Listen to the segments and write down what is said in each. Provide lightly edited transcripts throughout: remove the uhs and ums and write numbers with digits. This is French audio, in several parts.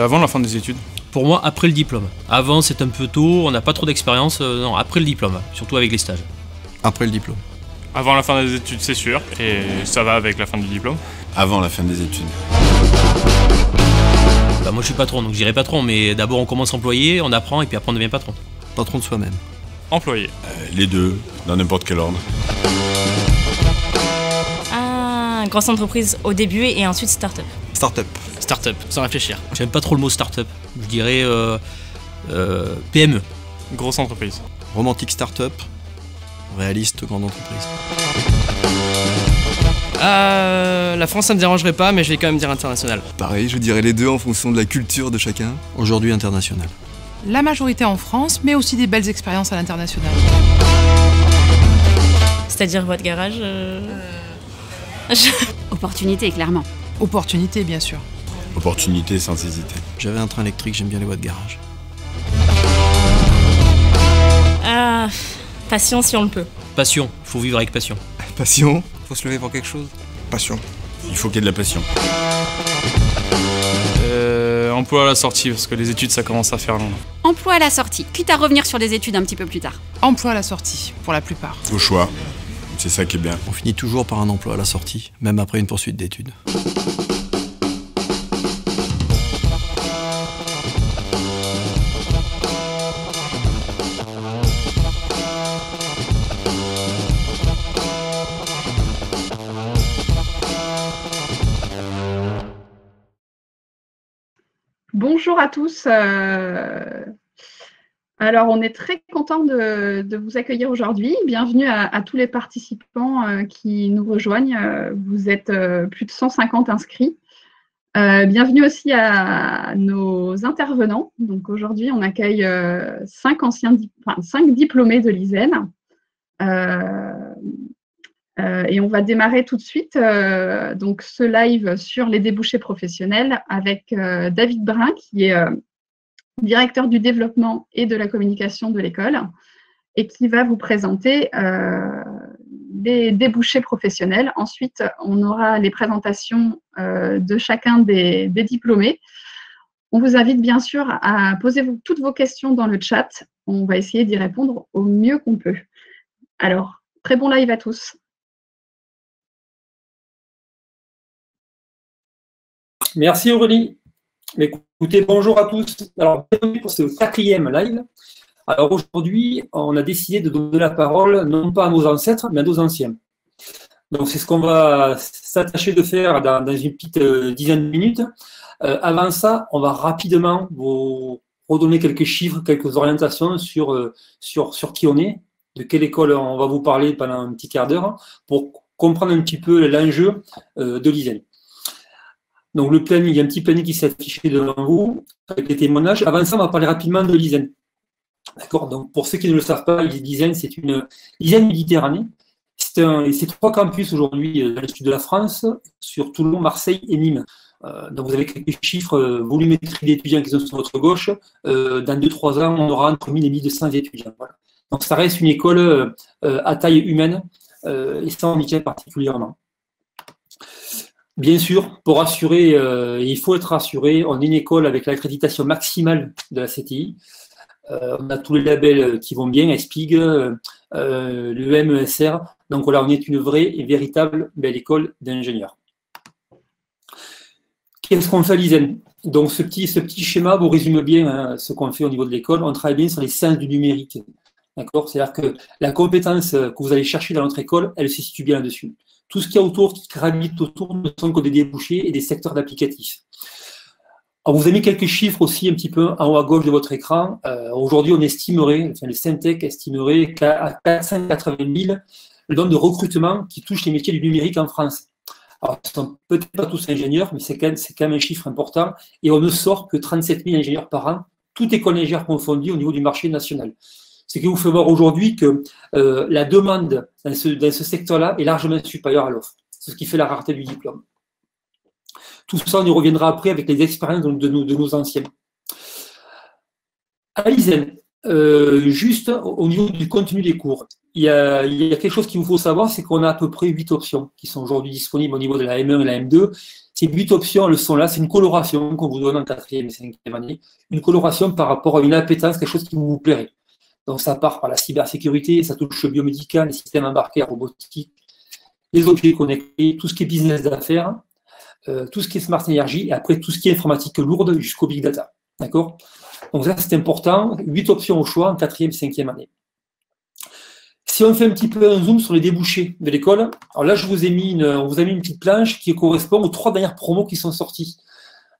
Avant la fin des études. Pour moi, après le diplôme. Avant, c'est un peu tôt, on n'a pas trop d'expérience. Non, après le diplôme, surtout avec les stages. Après le diplôme. Avant la fin des études, c'est sûr, et ça va avec la fin du diplôme. Avant la fin des études. Bah, moi, je suis patron, donc je dirais patron, mais d'abord, on commence employé, on apprend, et puis après, on devient patron. Patron de soi-même. Employé. Les deux, dans n'importe quel ordre. Grosse entreprise au début et ensuite start-up. Start-up. Start-up, sans réfléchir. J'aime pas trop le mot start-up. Je dirais PME. Grosse entreprise. Romantique start-up. Réaliste grande entreprise. La France, ça me dérangerait pas, mais je vais quand même dire international. Pareil, je dirais les deux en fonction de la culture de chacun. Aujourd'hui international. La majorité en France, mais aussi des belles expériences à l'international. C'est-à-dire votre garage Opportunité, clairement. Opportunité, bien sûr. Opportunité sans hésiter. J'avais un train électrique, j'aime bien les voies de garage. Passion si on le peut. Passion, il faut vivre avec passion. Passion. Faut se lever pour quelque chose. Passion. Il faut qu'il y ait de la passion. Emploi à la sortie, parce que les études, ça commence à faire long. Emploi à la sortie, quitte à revenir sur des études un petit peu plus tard. Emploi à la sortie, pour la plupart. Au choix. C'est ça qui est bien. On finit toujours par un emploi à la sortie, même après une poursuite d'études. Bonjour à tous. Alors, on est très content de vous accueillir aujourd'hui. Bienvenue à tous les participants qui nous rejoignent. Vous êtes plus de 150 inscrits. Bienvenue aussi à nos intervenants. Donc, aujourd'hui, on accueille 5 diplômés de l'ISEN. Et on va démarrer tout de suite donc ce live sur les débouchés professionnels avec David Brun, qui est directeur du développement et de la communication de l'école et qui va vous présenter les débouchés professionnels. Ensuite, on aura les présentations de chacun des diplômés. On vous invite bien sûr à poser toutes vos questions dans le chat. On va essayer d'y répondre au mieux qu'on peut. Alors, très bon live à tous. Merci Aurélie. Écoutez, bonjour à tous. Alors, bienvenue pour ce 4e live. Alors aujourd'hui, on a décidé de donner la parole non pas à nos ancêtres, mais à nos anciens. Donc c'est ce qu'on va s'attacher de faire dans une petite dizaine de minutes. Avant ça, on va rapidement vous redonner quelques chiffres, quelques orientations sur qui on est, de quelle école on va vous parler pendant un petit quart d'heure, pour comprendre un petit peu l'enjeu de l'ISEN. Donc le planning, il y a un petit planning qui s'est affiché devant vous, avec les témoignages. Avant ça, on va parler rapidement de l'ISEN. D'accord. Donc pour ceux qui ne le savent pas, l'ISEN, c'est une l'ISEN Méditerranée. C'est 3 campus aujourd'hui dans le sud de la France, sur Toulon, Marseille et Nîmes. Donc vous avez quelques chiffres, volumétrie d'étudiants qui sont sur votre gauche. Dans 2-3 ans, on aura entre 1000 et 1200 étudiants. Voilà. Donc ça reste une école à taille humaine, et ça on y tient particulièrement. Bien sûr, pour assurer, il faut être assuré, on est une école avec l'accréditation maximale de la CTI. On a tous les labels qui vont bien, ESPIG, le MESR. Donc voilà, on est une vraie et véritable belle école d'ingénieurs. Qu'est-ce qu'on fait à l'ISEN? Donc ce petit schéma vous résume bien ce qu'on fait au niveau de l'école. On travaille bien sur les sciences du numérique. D'accord. C'est-à-dire que la compétence que vous allez chercher dans notre école, elle se situe bien là-dessus. Tout ce qu'il y a autour, qui gravite autour, ne sont que des débouchés et des secteurs d'applicatifs. On vous a mis quelques chiffres aussi un petit peu en haut à gauche de votre écran. Aujourd'hui, on estimerait, enfin, le Syntec estimerait qu'à 480 000 le nombre de recrutements qui touchent les métiers du numérique en France. Alors, ils ne sont peut-être pas tous ingénieurs, mais c'est quand même un chiffre important. Et on ne sort que 37 000 ingénieurs par an, toutes écoles ingénieurs confondues au niveau du marché national. Ce qui vous fait voir aujourd'hui que la demande dans ce secteur-là est largement supérieure à l'offre. C'est ce qui fait la rareté du diplôme. Tout ça, on y reviendra après avec les expériences de nos anciens. À l'ISEN, juste au niveau du contenu des cours, il y a quelque chose qu'il vous faut savoir, c'est qu'on a à peu près 8 options qui sont aujourd'hui disponibles au niveau de la M1 et la M2. Ces 8 options, elles sont là, c'est une coloration qu'on vous donne en 4e et 5e année, une coloration par rapport à une appétence, quelque chose qui vous plairait. Donc ça part par la cybersécurité, ça touche le biomédical, les systèmes embarqués, la robotique, les objets connectés, tout ce qui est business d'affaires, tout ce qui est smart energy, et après tout ce qui est informatique lourde jusqu'au big data. D'accord? Donc ça, c'est important. 8 options au choix en 4e, 5e année. Si on fait un petit peu un zoom sur les débouchés de l'école, alors là, on vous a mis une petite planche qui correspond aux 3 dernières promos qui sont sorties.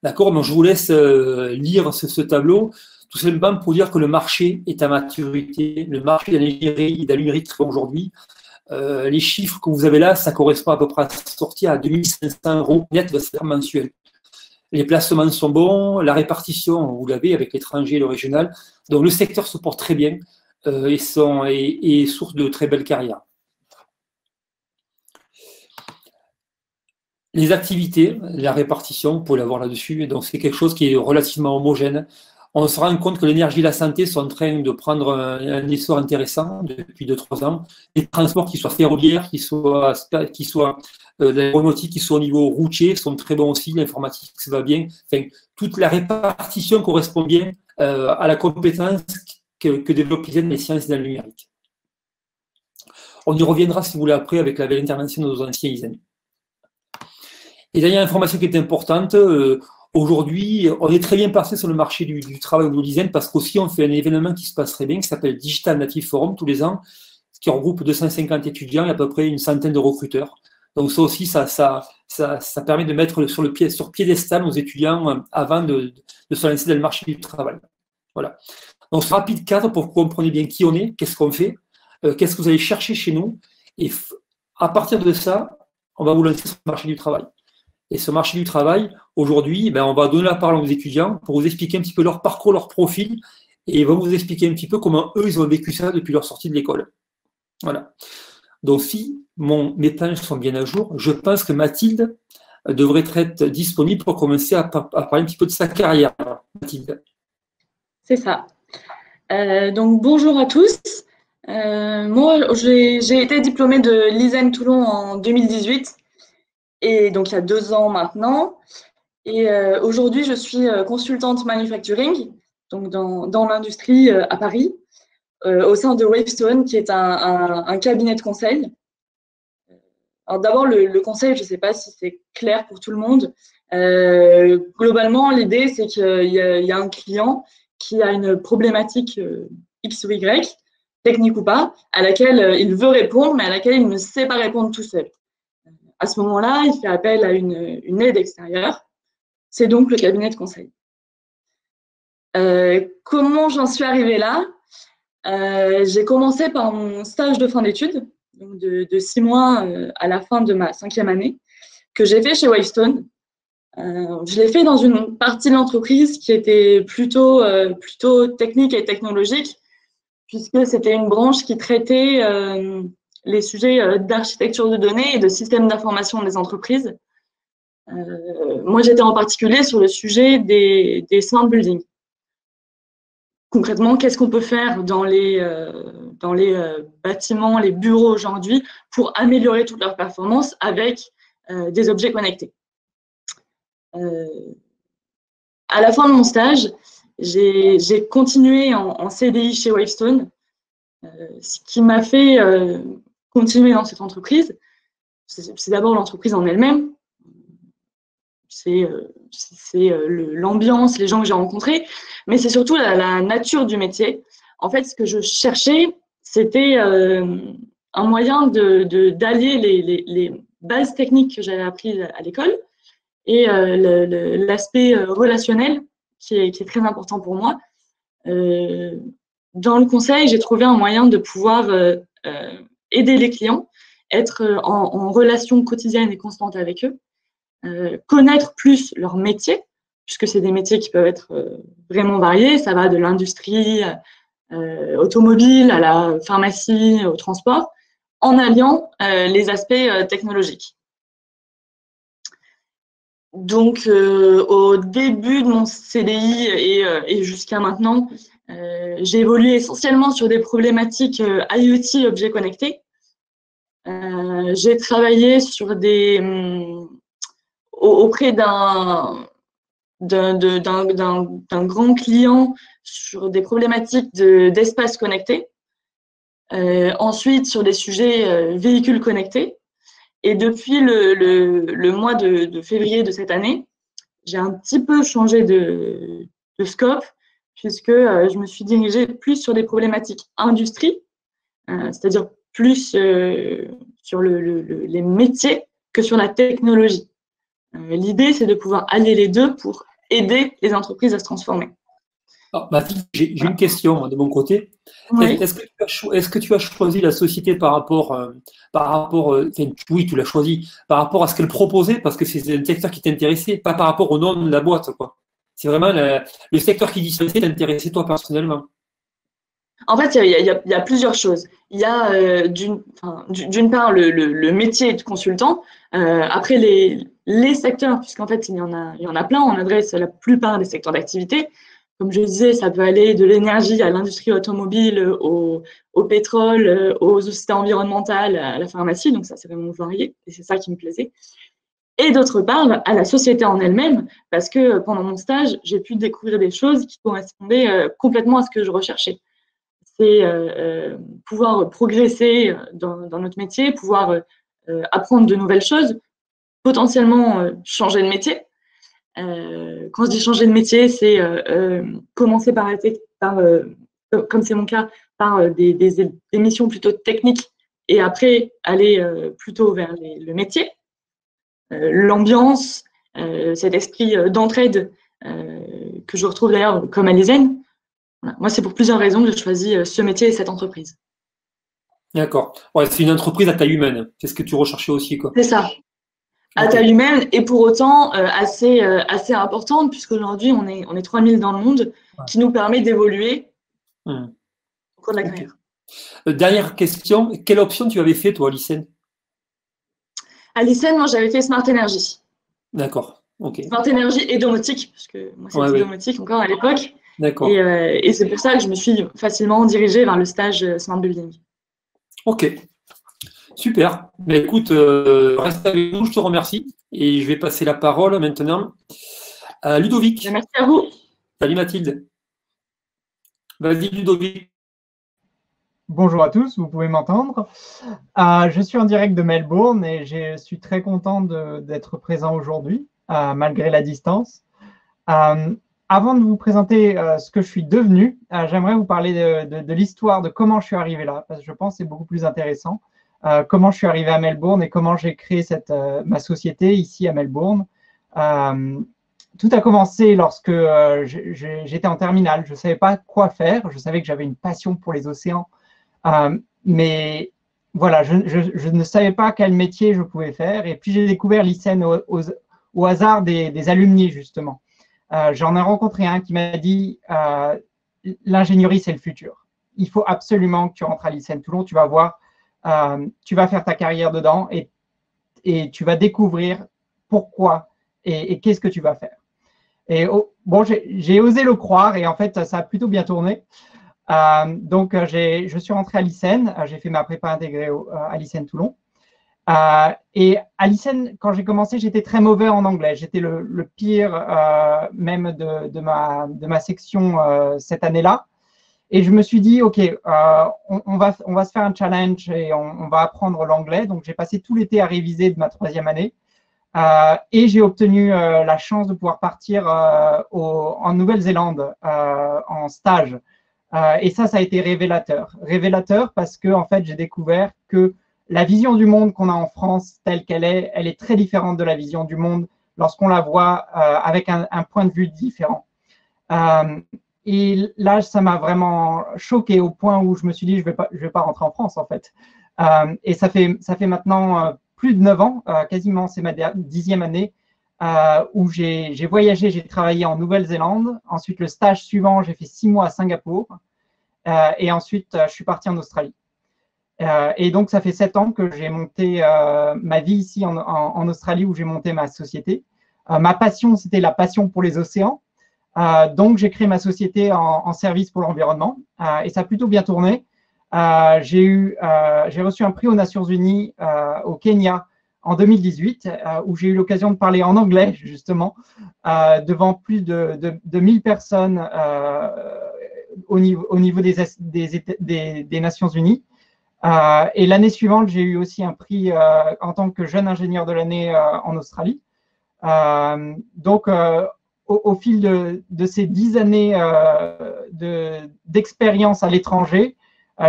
D'accord? Donc je vous laisse lire ce tableau, tout simplement pour dire que le marché est à maturité. Le marché de l'ingénierie et de la numérique aujourd'hui, les chiffres que vous avez là, ça correspond à peu près à sortie à 2500 € net de salaire mensuel. Les placements sont bons, la répartition, vous l'avez avec l'étranger et le régional. Donc le secteur se porte très bien et est source de très belles carrières. Les activités, la répartition, vous pouvez l'avoir là-dessus. Donc c'est quelque chose qui est relativement homogène. On se rend compte que l'énergie et la santé sont en train de prendre un essor intéressant depuis 2-3 ans. Les transports, qu'ils soient ferroviaires, qu'ils soient l'aéronautique, qu'ils soient au niveau routier, sont très bons aussi. L'informatique, ça va bien. Enfin, toute la répartition correspond bien à la compétence que développent les sciences et le numérique. On y reviendra, si vous voulez, après, avec la belle intervention de nos anciens ISEN. Et dernière information qui est importante, aujourd'hui, on est très bien passé sur le marché du travail au l'ISEN parce qu'aussi on fait un événement qui se passe très bien, qui s'appelle Digital Native Forum tous les ans, qui regroupe 250 étudiants et à peu près une centaine de recruteurs. Donc ça aussi, ça permet de mettre sur piédestal nos étudiants avant de se lancer dans le marché du travail. Voilà. Donc ce rapide cadre pour que vous compreniez bien qui on est, qu'est-ce qu'on fait, qu'est-ce que vous allez chercher chez nous, et à partir de ça, on va vous lancer sur le marché du travail. Et ce marché du travail, aujourd'hui, on va donner la parole aux étudiants pour vous expliquer un petit peu leur parcours, leur profil, et ils vont vous expliquer un petit peu comment eux, ils ont vécu ça depuis leur sortie de l'école. Voilà. Donc, si mes planches sont bien à jour, je pense que Mathilde devrait être disponible pour commencer à parler un petit peu de sa carrière. Mathilde. C'est ça. Donc, bonjour à tous. Moi, j'ai été diplômée de l'ISEN Toulon en 2018. Et donc, il y a 2 ans maintenant. Et aujourd'hui, je suis consultante manufacturing, donc dans l'industrie à Paris, au sein de Wavestone, qui est un cabinet de conseil. Alors d'abord, le conseil, je ne sais pas si c'est clair pour tout le monde. Globalement, l'idée, c'est qu'il y a un client qui a une problématique X ou Y, technique ou pas, à laquelle il veut répondre, mais à laquelle il ne sait pas répondre tout seul. À ce moment-là, il fait appel à une aide extérieure. C'est donc le cabinet de conseil. Comment j'en suis arrivée là? J'ai commencé par mon stage de fin d'études, donc de 6 mois à la fin de ma 5e année, que j'ai fait chez Wavestone. Je l'ai fait dans une partie de l'entreprise qui était plutôt technique et technologique, puisque c'était une branche qui traitait les sujets d'architecture de données et de systèmes d'information des entreprises. Moi, j'étais en particulier sur le sujet des smart buildings. Concrètement, qu'est-ce qu'on peut faire dans les bâtiments, les bureaux aujourd'hui pour améliorer toute leur performance avec des objets connectés. À la fin de mon stage, j'ai continué en CDI chez Wavestone, ce qui m'a fait continuer dans cette entreprise. C'est d'abord l'entreprise en elle-même, c'est l'ambiance, les gens que j'ai rencontrés, mais c'est surtout la nature du métier. En fait, ce que je cherchais, c'était un moyen d'allier les bases techniques que j'avais apprises à l'école et l'aspect relationnel qui est très important pour moi. Dans le conseil, j'ai trouvé un moyen de pouvoir aider les clients, être en relation quotidienne et constante avec eux, connaître plus leur métier, puisque c'est des métiers qui peuvent être vraiment variés. Ça va de l'industrie automobile à la pharmacie, au transport, en alliant les aspects technologiques. Donc, au début de mon CDI et jusqu'à maintenant, j'ai évolué essentiellement sur des problématiques IoT, objets connectés. J'ai travaillé sur auprès d'un grand client sur des problématiques d'espace connecté. Ensuite, sur des sujets véhicules connectés. Et depuis le mois de février de cette année, j'ai un petit peu changé de scope, puisque je me suis dirigée plus sur des problématiques industrie, c'est-à-dire plus sur les métiers que sur la technologie. L'idée, c'est de pouvoir allier les deux pour aider les entreprises à se transformer. Alors, Mathilde, j'ai une question moi, de mon côté. Oui. Est-ce que tu as choisi la société par rapport oui, tu l'as choisi par rapport à ce qu'elle proposait, parce que c'est un secteur qui t'intéressait, pas par rapport au nom de la boîte, quoi. C'est vraiment le secteur qui t'intéressait toi personnellement. En fait, il y a plusieurs choses. Il y a d'une part le métier de consultant. Après les secteurs, puisqu'en fait il y en a plein. On adresse la plupart des secteurs d'activité. Comme je disais, ça peut aller de l'énergie à l'industrie automobile, au pétrole, aux sociétés environnementales, à la pharmacie. Donc ça, c'est vraiment varié et c'est ça qui me plaisait. Et d'autre part, à la société en elle-même, parce que pendant mon stage, j'ai pu découvrir des choses qui correspondaient complètement à ce que je recherchais. C'est pouvoir progresser dans notre métier, pouvoir apprendre de nouvelles choses, potentiellement changer de métier. Quand je dis changer de métier, c'est commencer par comme c'est mon cas, par des missions plutôt techniques et après aller plutôt vers le métier. L'ambiance, cet esprit d'entraide que je retrouve d'ailleurs comme à l'ISEN. Voilà. Moi, c'est pour plusieurs raisons que j'ai choisi ce métier et cette entreprise. D'accord. Ouais, c'est une entreprise à taille humaine. C'est ce que tu recherchais aussi, quoi. C'est ça. À taille humaine et pour autant assez importante, puisqu'aujourd'hui, on est 3000 dans le monde, qui nous permet d'évoluer au cours de la carrière. Dernière question. Quelle option tu avais fait, toi, à l'ISEN? À l'ISEN, moi, j'avais fait Smart Energy. D'accord. Ok. Smart Energy et domotique, parce que moi, c'était domotique encore à l'époque. D'accord. Et c'est pour ça que je me suis facilement dirigée vers le stage Smart Building. Ok. Super. Mais écoute, reste avec nous, je te remercie. Et je vais passer la parole maintenant à Ludovic. Merci à vous. Salut Mathilde. Vas-y Ludovic. Bonjour à tous, vous pouvez m'entendre. Je suis en direct de Melbourne et je suis très content d'être présent aujourd'hui, malgré la distance. Avant de vous présenter ce que je suis devenu, j'aimerais vous parler de l'histoire de comment je suis arrivé là, parce que je pense que c'est beaucoup plus intéressant. Comment je suis arrivé à Melbourne et comment j'ai créé ma société ici à Melbourne. Tout a commencé lorsque j'étais en terminale. Je ne savais pas quoi faire. Je savais que j'avais une passion pour les océans. Mais voilà, je ne savais pas quel métier je pouvais faire. Et puis, j'ai découvert l'ISEN au hasard des alumni, justement. J'en ai rencontré un qui m'a dit l'ingénierie, c'est le futur. Il faut absolument que tu rentres à l'ISEN Toulon. Tu vas voir, tu vas faire ta carrière dedans et tu vas découvrir pourquoi et qu'est-ce que tu vas faire. Et bon, j'ai osé le croire et en fait, ça a plutôt bien tourné. Donc, je suis rentré à l'ISEN. J'ai fait ma prépa intégrée à l'ISEN Toulon. Et à l'ISEN, quand j'ai commencé, j'étais très mauvais en anglais. J'étais le pire même de ma section cette année-là. Et je me suis dit, OK, on va se faire un challenge et on va apprendre l'anglais. Donc, j'ai passé tout l'été à réviser de ma 3e année. Et j'ai obtenu la chance de pouvoir partir en Nouvelle-Zélande en stage. Et ça a été révélateur. Révélateur parce que, en fait, j'ai découvert que la vision du monde qu'on a en France, telle qu'elle est, elle est très différente de la vision du monde lorsqu'on la voit avec un point de vue différent. Et là, ça m'a vraiment choqué au point où je me suis dit, je vais pas rentrer en France, en fait. Et ça fait maintenant plus de 9 ans, quasiment, c'est ma 10e année, où j'ai voyagé, j'ai travaillé en Nouvelle-Zélande. Ensuite, le stage suivant, j'ai fait 6 mois à Singapour. Et ensuite, je suis parti en Australie. Et donc, ça fait 7 ans que j'ai monté ma vie ici en Australie, où j'ai monté ma société. Ma passion, c'était la passion pour les océans. Donc, j'ai créé ma société en service pour l'environnement. Et ça a plutôt bien tourné. J'ai reçu un prix aux Nations Unies au Kenya en 2018, où j'ai eu l'occasion de parler en anglais, justement, devant plus de 1000 personnes au niveau des Nations Unies. Et l'année suivante, j'ai eu aussi un prix en tant que jeune ingénieur de l'année en Australie. Donc, au fil de ces 10 années d'expérience à l'étranger,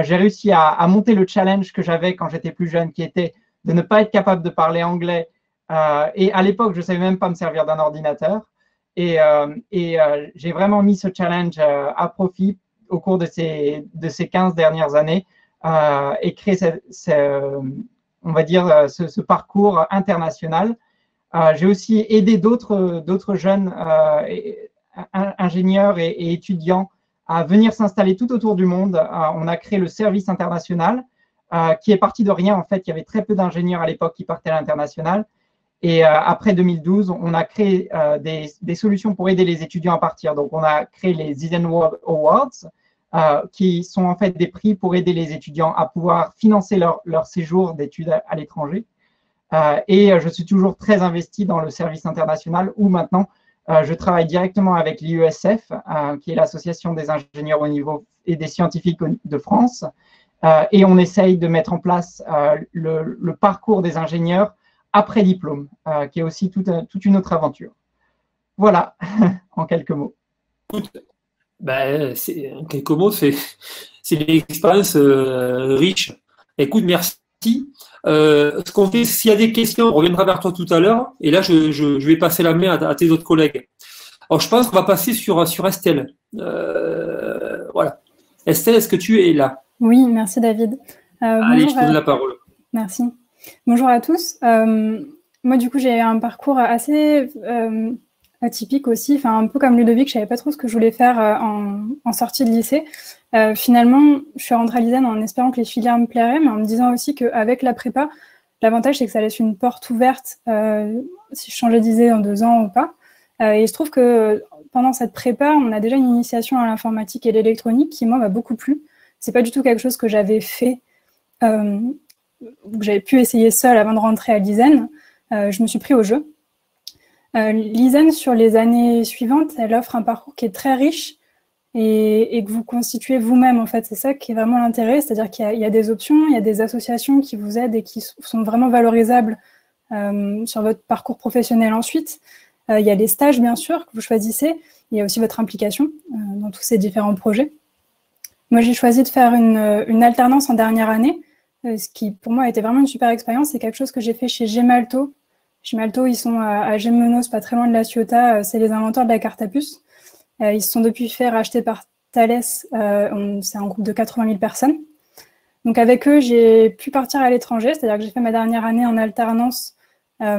j'ai réussi à monter le challenge que j'avais quand j'étais plus jeune, qui était de ne pas être capable de parler anglais. Et à l'époque, je ne savais même pas me servir d'un ordinateur. Et j'ai vraiment mis ce challenge à profit au cours de ces 15 dernières années et créé on va dire, ce parcours international. J'ai aussi aidé d'autres jeunes ingénieurs et étudiants à venir s'installer tout autour du monde. On a créé le service international, qui est parti de rien. En fait, il y avait très peu d'ingénieurs à l'époque qui partaient à l'international. Et après 2012, on a créé des solutions pour aider les étudiants à partir. Donc, on a créé les EisenWorld Awards, qui sont en fait des prix pour aider les étudiants à pouvoir financer leur séjour d'études à l'étranger. Et je suis toujours très investi dans le service international où maintenant, je travaille directement avec l'IESF, qui est l'Association des ingénieurs au niveau et des scientifiques de France. Et on essaye de mettre en place le parcours des ingénieurs après diplôme, qui est aussi toute une autre aventure. Voilà, en quelques mots. Ben, en quelques mots, c'est une expérience riche. Écoute, merci. Ce qu'on fait, s'il y a des questions, on reviendra vers toi tout à l'heure. Et là, je vais passer la main à tes autres collègues. Alors, je pense qu'on va passer sur Estelle. Voilà. Estelle, est-ce que tu es là? Oui, merci David. Allez, je te donne la parole. Merci. Bonjour à tous. Moi, du coup, j'ai un parcours assez atypique aussi. Enfin, un peu comme Ludovic, je ne savais pas trop ce que je voulais faire en sortie de lycée. Finalement, je suis rentrée à l'ISEN en espérant que les filières me plairaient, mais en me disant aussi qu'avec la prépa, l'avantage, c'est que ça laisse une porte ouverte si je changeais d'idée dans 2 ans ou pas. Et il se trouve que pendant cette prépa, on a déjà une initiation à l'informatique et l'électronique qui, moi, m'a beaucoup plu. C'est pas du tout quelque chose que j'avais fait, que j'avais pu essayer seule avant de rentrer à l'ISEN. Je me suis pris au jeu. L'ISEN, sur les années suivantes, elle offre un parcours qui est très riche et que vous constituez vous-même, en fait. C'est ça qui est vraiment l'intérêt, c'est-à-dire qu'il y a des options, il y a des associations qui vous aident et qui sont vraiment valorisables sur votre parcours professionnel ensuite. Il y a les stages, bien sûr, que vous choisissez. Il y a aussi votre implication dans tous ces différents projets. Moi, j'ai choisi de faire une alternance en dernière année, ce qui, pour moi, a été vraiment une super expérience. C'est quelque chose que j'ai fait chez Gemalto. Gemalto, ils sont à Gémenos, pas très loin de La Ciotat. C'est les inventeurs de la carte à puce. Ils se sont depuis fait racheter par Thales. C'est un groupe de 80 000 personnes. Donc, avec eux, j'ai pu partir à l'étranger. C'est-à-dire que j'ai fait ma dernière année en alternance à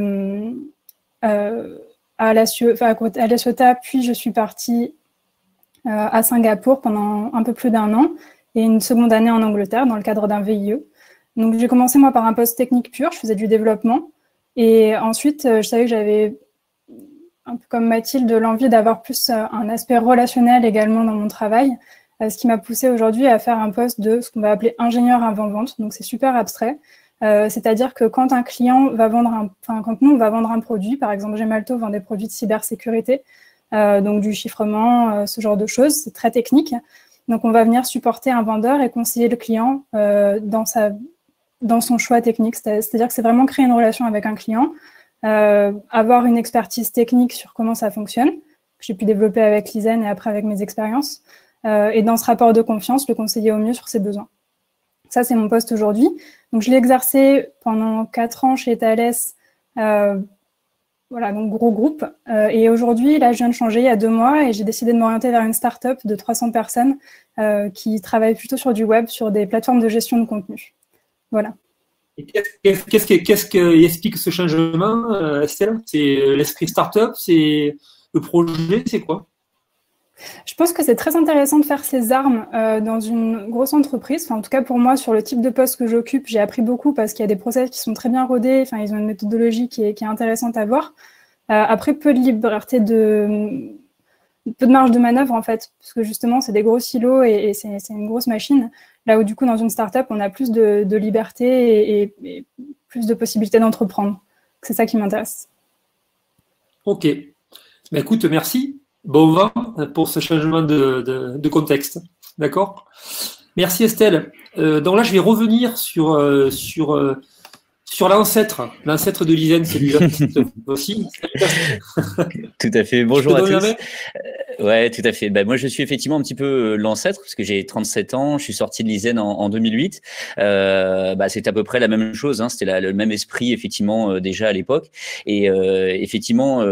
La Ciotat, puis je suis partie à Singapour pendant un peu plus d'1 an et une seconde année en Angleterre dans le cadre d'un VIE. Donc, j'ai commencé, moi, par un poste technique pur. Je faisais du développement. Et ensuite, je savais que j'avais, un peu comme Mathilde, l'envie d'avoir plus un aspect relationnel également dans mon travail, ce qui m'a poussée aujourd'hui à faire un poste de ce qu'on va appeler ingénieur avant-vente. Donc, c'est super abstrait. C'est-à-dire que quand un client va vendre quand nous, on va vendre un produit, par exemple, Gemalto vend des produits de cybersécurité, donc du chiffrement, ce genre de choses, c'est très technique. Donc, on va venir supporter un vendeur et conseiller le client dans son choix technique. C'est-à-dire que c'est vraiment créer une relation avec un client, avoir une expertise technique sur comment ça fonctionne, que j'ai pu développer avec l'ISEN et après avec mes expériences, et dans ce rapport de confiance, le conseiller au mieux sur ses besoins. Ça, c'est mon poste aujourd'hui. Donc, je l'ai exercé pendant 4 ans chez Thales, voilà, donc gros groupe. Et aujourd'hui, là, je viens de changer il y a 2 mois et j'ai décidé de m'orienter vers une start-up de 300 personnes qui travaille plutôt sur du web, sur des plateformes de gestion de contenu. Voilà. Et qu'est-ce qui explique ce changement, Estelle? C'est l'esprit start-up, c'est le projet, c'est quoi? Je pense que c'est très intéressant de faire ses armes dans une grosse entreprise. Enfin, en tout cas, pour moi, sur le type de poste que j'occupe, j'ai appris beaucoup parce qu'il y a des process qui sont très bien rodés. Enfin, ils ont une méthodologie qui est intéressante à voir. Après, peu de liberté peu de marge de manœuvre, en fait, parce que justement, c'est des gros silos et c'est une grosse machine. Là où, du coup, dans une start-up, on a plus de liberté et plus de possibilités d'entreprendre. c'est ça qui m'intéresse. Ok. Ben, écoute, merci. Bon vent pour ce changement de contexte. D'accord? Merci Estelle. Donc là, je vais revenir sur l'ancêtre de l'ISEN, celui-là aussi. Tout à fait. Bonjour à tous. Ouais, tout à fait. Ben, moi, je suis effectivement un petit peu l'ancêtre parce que j'ai 37 ans. Je suis sorti de l'ISEN en 2008. C'était à peu près la même chose. Hein. C'était le même esprit, effectivement, déjà à l'époque. Et effectivement,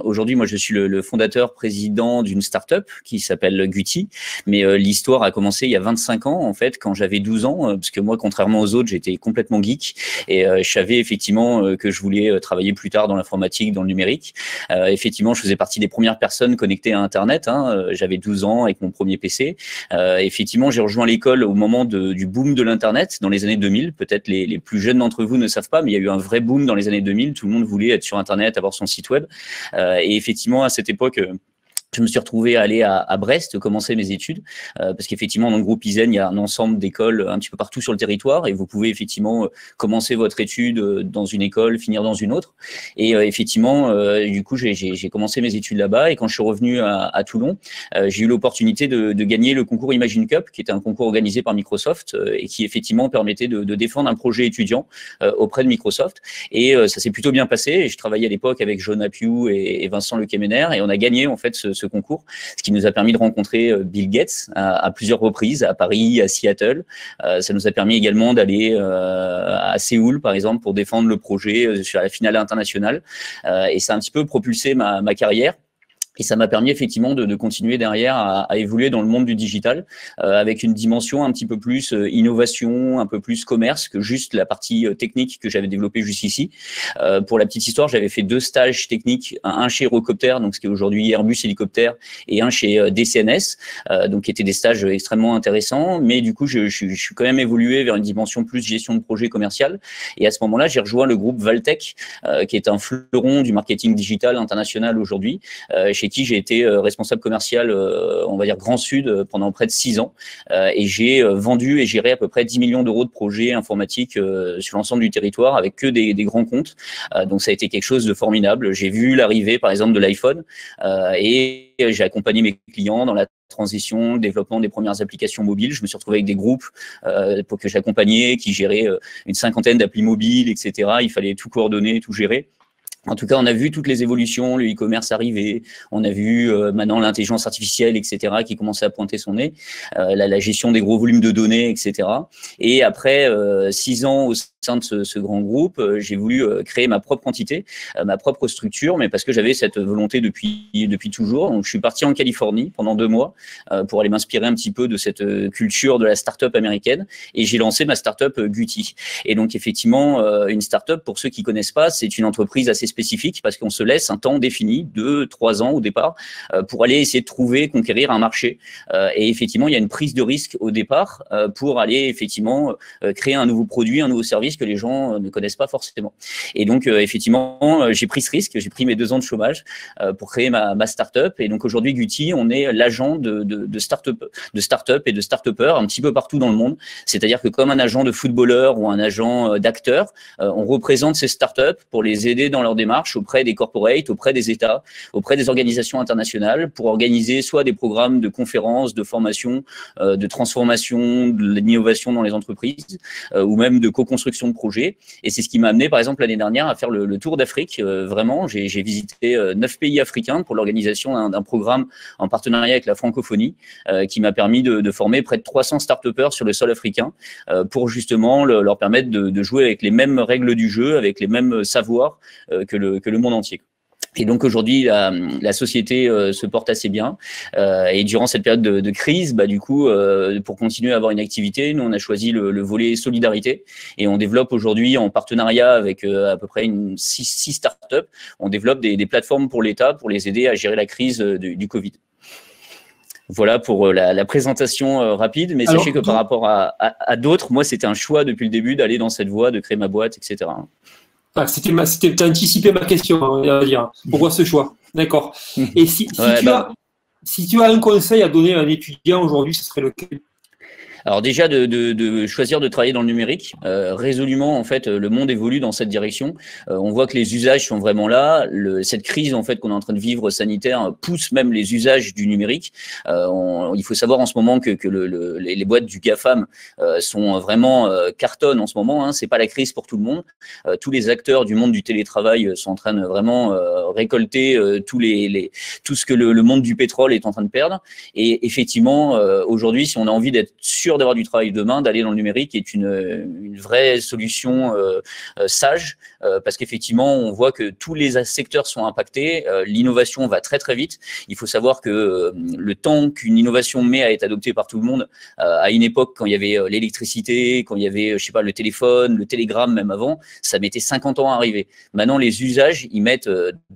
aujourd'hui, moi, je suis le fondateur, président d'une start-up qui s'appelle Guti. Mais l'histoire a commencé il y a 25 ans, en fait, quand j'avais 12 ans. Parce que moi, contrairement aux autres, j'étais complètement geek. Et je savais effectivement que je voulais travailler plus tard dans l'informatique, dans le numérique. Effectivement, je faisais partie des premières personnes connectées à Internet. Hein. J'avais 12 ans avec mon premier PC. Effectivement, j'ai rejoint l'école au moment du boom de l'Internet dans les années 2000. Peut-être les plus jeunes d'entre vous ne savent pas, mais il y a eu un vrai boom dans les années 2000. Tout le monde voulait être sur Internet, avoir son site web. Et effectivement, à cette époque, je me suis retrouvé à aller à Brest, commencer mes études, parce qu'effectivement, dans le groupe ISEN, il y a un ensemble d'écoles un petit peu partout sur le territoire, et vous pouvez effectivement commencer votre étude dans une école, finir dans une autre. Et effectivement, du coup, j'ai commencé mes études là-bas, et quand je suis revenu à Toulon, j'ai eu l'opportunité de gagner le concours Imagine Cup, qui était un concours organisé par Microsoft, et qui effectivement permettait de défendre un projet étudiant auprès de Microsoft. Et ça s'est plutôt bien passé, et je travaillais à l'époque avec John Apiou et Vincent Lequemener, et on a gagné en fait ce concours, ce qui nous a permis de rencontrer Bill Gates à plusieurs reprises, à Paris, à Seattle. Ça nous a permis également d'aller à Séoul, par exemple, pour défendre le projet sur la finale internationale. Et ça a un petit peu propulsé ma carrière. Et ça m'a permis effectivement de continuer derrière à évoluer dans le monde du digital avec une dimension un petit peu plus innovation, un peu plus commerce que juste la partie technique que j'avais développée jusqu'ici. Pour la petite histoire, j'avais fait 2 stages techniques, un chez Eurocopter, donc ce qui est aujourd'hui Airbus Hélicoptère, et un chez DCNS, donc qui étaient des stages extrêmement intéressants. Mais du coup, je suis quand même évolué vers une dimension plus gestion de projet commercial. Et à ce moment-là, j'ai rejoint le groupe Valtech, qui est un fleuron du marketing digital international aujourd'hui, chez qui j'ai été responsable commercial, on va dire Grand Sud, pendant près de 6 ans. Et j'ai vendu et géré à peu près 10 millions d'euros de projets informatiques sur l'ensemble du territoire avec que des grands comptes. Donc ça a été quelque chose de formidable. J'ai vu l'arrivée, par exemple, de l'iPhone et j'ai accompagné mes clients dans la transition, le développement des premières applications mobiles. Je me suis retrouvé avec des groupes pour que j'accompagnais, qui géraient une 50aine d'applis mobiles, etc. Il fallait tout coordonner, tout gérer. En tout cas, on a vu toutes les évolutions, le e-commerce arriver, on a vu maintenant l'intelligence artificielle, etc., qui commençait à pointer son nez, la gestion des gros volumes de données, etc. Et après 6 ans au sein de ce grand groupe, j'ai voulu créer ma propre entité, ma propre structure, mais parce que j'avais cette volonté depuis toujours. Donc, je suis parti en Californie pendant 2 mois pour aller m'inspirer un petit peu de cette culture de la start-up américaine, et j'ai lancé ma start-up Guti. Et donc, effectivement, une start-up, pour ceux qui connaissent pas, c'est une entreprise assez spécifique parce qu'on se laisse un temps défini, 2-3 ans au départ, pour aller essayer de trouver, conquérir un marché. Et effectivement, il y a une prise de risque au départ pour aller effectivement créer un nouveau produit, un nouveau service que les gens ne connaissent pas forcément. Et donc, effectivement, j'ai pris ce risque, j'ai pris mes 2 ans de chômage pour créer ma start-up. Et donc, aujourd'hui, Guti, on est l'agent de start-up et de start-upers un petit peu partout dans le monde. C'est-à-dire que comme un agent de footballeur ou un agent d'acteur, on représente ces start-up pour les aider dans leur démarche auprès des corporates, auprès des États, auprès des organisations internationales pour organiser soit des programmes de conférences, de formation, de transformation, de l'innovation dans les entreprises ou même de co-construction de projets. Et c'est ce qui m'a amené, par exemple, l'année dernière à faire le tour d'Afrique. Vraiment, j'ai visité 9 pays africains pour l'organisation d'un programme en partenariat avec la francophonie qui m'a permis de former près de 300 start-upers sur le sol africain pour justement leur permettre de jouer avec les mêmes règles du jeu, avec les mêmes savoirs que le monde entier. Et donc aujourd'hui, la société se porte assez bien. Et durant cette période de crise, du coup, pour continuer à avoir une activité, nous on a choisi le volet solidarité et on développe aujourd'hui en partenariat avec à peu près 6 startups, on développe des plateformes pour l'État pour les aider à gérer la crise du Covid. Voilà pour la présentation rapide, mais sachez que par rapport à d'autres, moi c'était un choix depuis le début d'aller dans cette voie, de créer ma boîte, etc. Ah, t'as anticipé ma question, on va dire. Pourquoi ce choix? D'accord. Et si tu as un conseil à donner à un étudiant aujourd'hui, ce serait lequel? Alors déjà de choisir de travailler dans le numérique, résolument en fait le monde évolue dans cette direction. On voit que les usages sont vraiment là. Cette crise en fait qu'on est en train de vivre sanitaire pousse même les usages du numérique. Il faut savoir en ce moment que les boîtes du GAFAM sont vraiment cartonnent en ce moment. Hein. C'est pas la crise pour tout le monde. Tous les acteurs du monde du télétravail sont en train de vraiment récolter tout ce que le monde du pétrole est en train de perdre. Et effectivement, aujourd'hui, si on a envie d'être sûr d'avoir du travail demain, d'aller dans le numérique est une vraie solution sage, parce qu'effectivement, on voit que tous les secteurs sont impactés. L'innovation va très très vite. Il faut savoir que le temps qu'une innovation met à être adoptée par tout le monde, à une époque quand il y avait l'électricité, quand il y avait, je sais pas, le téléphone, le télégramme même avant, ça mettait 50 ans à arriver. Maintenant, les usages, ils mettent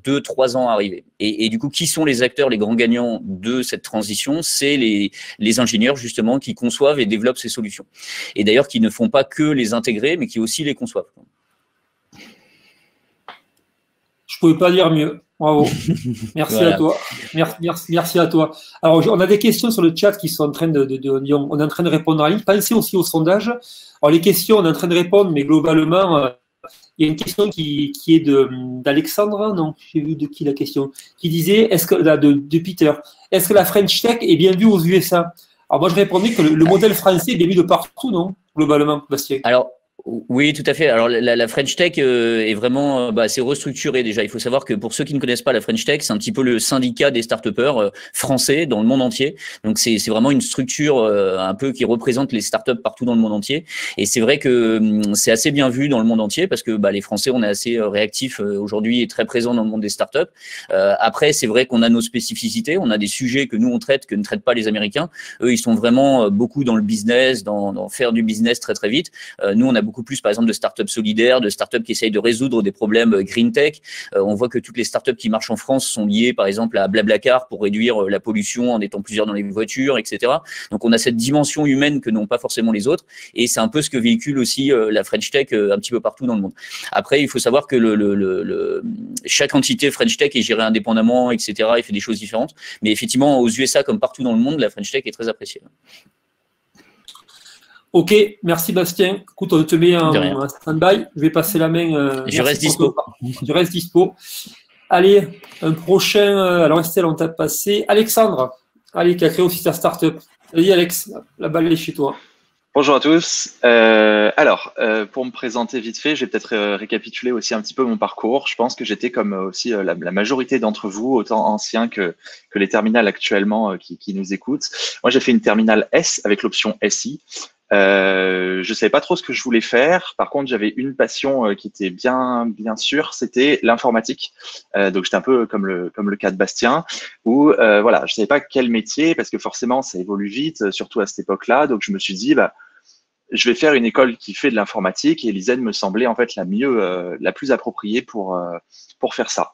2-3 ans à arriver. Et du coup, qui sont les acteurs, les grands gagnants de cette transition? C'est les ingénieurs justement qui conçoivent et développent ces solutions. Et d'ailleurs, qui ne font pas que les intégrer, mais qui aussi les conçoivent. Je ne pouvais pas dire mieux. Bravo. Merci voilà. À toi. Merci à toi. Alors, on a des questions sur le chat qui sont en train on est en train de répondre en ligne. Pensez aussi au sondage. Alors, les questions, on est en train de répondre, mais globalement, il y a une question qui est d'Alexandre. Non, j'ai vu de qui la question. Qui disait, de Peter, est-ce que la French Tech est bien vue aux USA? Alors, moi, je répondais que le modèle français est bien vu de partout, non? Globalement, Bastien. Alors, oui, tout à fait. Alors, la French Tech est vraiment, c'est restructuré déjà. Il faut savoir que pour ceux qui ne connaissent pas la French Tech, c'est un petit peu le syndicat des start-upers français dans le monde entier. Donc, c'est vraiment une structure un peu qui représente les start-up partout dans le monde entier. Et c'est vrai que c'est assez bien vu dans le monde entier parce que les Français, on est assez réactifs aujourd'hui et très présents dans le monde des start-up. Après, c'est vrai qu'on a nos spécificités. On a des sujets que nous, on traite, que ne traitent pas les Américains. Eux, ils sont vraiment beaucoup dans le business, dans faire du business très, très vite. Nous, on a beaucoup plus, par exemple, de startups solidaires, de startups qui essayent de résoudre des problèmes green tech. On voit que toutes les startups qui marchent en France sont liées, par exemple, à Blablacar pour réduire la pollution en étant plusieurs dans les voitures, etc. Donc, on a cette dimension humaine que n'ont pas forcément les autres. Et c'est un peu ce que véhicule aussi la French Tech un petit peu partout dans le monde. Après, il faut savoir que chaque entité French Tech est gérée indépendamment, etc. et fait des choses différentes. Mais effectivement, aux USA, comme partout dans le monde, la French Tech est très appréciée. Ok, merci Bastien. Écoute, on te met un stand-by. Je vais passer la main. Je reste dispo. Je reste dispo. Allez, un prochain. Alors Estelle, on t'a passé. Alexandre, allez, qui a créé aussi ta start-up. Vas-y Alex, la balle est chez toi. Bonjour à tous. Pour me présenter vite fait, je vais peut-être récapituler aussi un petit peu mon parcours. Je pense que j'étais comme aussi la majorité d'entre vous, autant anciens que les terminales actuellement qui nous écoutent. Moi, j'ai fait une terminale S avec l'option SI. Je savais pas trop ce que je voulais faire. Par contre, j'avais une passion qui était bien sûre, c'était l'informatique. Donc j'étais un peu comme le cas de Bastien, où je savais pas quel métier parce que forcément ça évolue vite, surtout à cette époque-là. Donc je me suis dit je vais faire une école qui fait de l'informatique et l'ISEN me semblait en fait la plus appropriée pour faire ça.